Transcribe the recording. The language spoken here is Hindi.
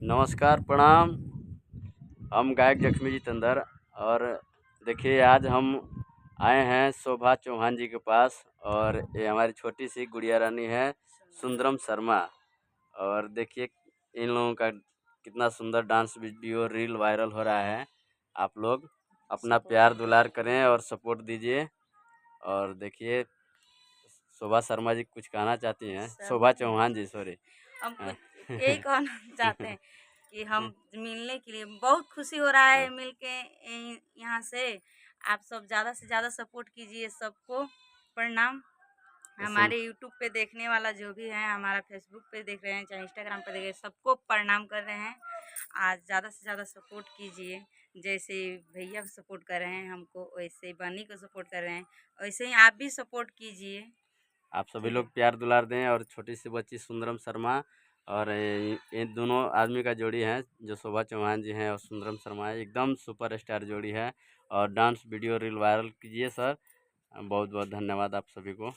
नमस्कार, प्रणाम। हम गायक जख्मी जितेंद्र। और देखिए, आज हम आए हैं शोभा चौहान जी के पास, और ये हमारी छोटी सी गुड़िया रानी है सुंदरम शर्मा। और देखिए, इन लोगों का कितना सुंदर डांस वीडियो रील वायरल हो रहा है। आप लोग अपना प्यार दुलार करें और सपोर्ट दीजिए। और देखिए, शोभा शर्मा जी कुछ कहना चाहती हैं। शोभा चौहान जी, सॉरी। हम कुछ यही कहना चाहते हैं कि हम मिलने के लिए बहुत खुशी हो रहा है मिल के यहाँ से। आप सब ज़्यादा से ज़्यादा सपोर्ट कीजिए। सबको प्रणाम। सुन हमारे यूट्यूब पे देखने वाला जो भी है, हमारा फेसबुक पे देख रहे हैं, चाहे इंस्टाग्राम पे देख रहे हैं, सबको प्रणाम कर रहे हैं। आज ज़्यादा से ज़्यादा सपोर्ट कीजिए। जैसे भैया को सपोर्ट कर रहे हैं हमको, वैसे ही बनी को सपोर्ट कर रहे हैं, वैसे ही आप भी सपोर्ट कीजिए। आप सभी लोग प्यार दुलार दें। और छोटी सी बच्ची सुंदरम शर्मा और ये दोनों आदमी का जोड़ी है, जो शोभा चौहान जी हैं और सुंदरम शर्मा है, एकदम सुपर स्टार जोड़ी है। और डांस वीडियो रील वायरल कीजिए सर। बहुत बहुत धन्यवाद आप सभी को।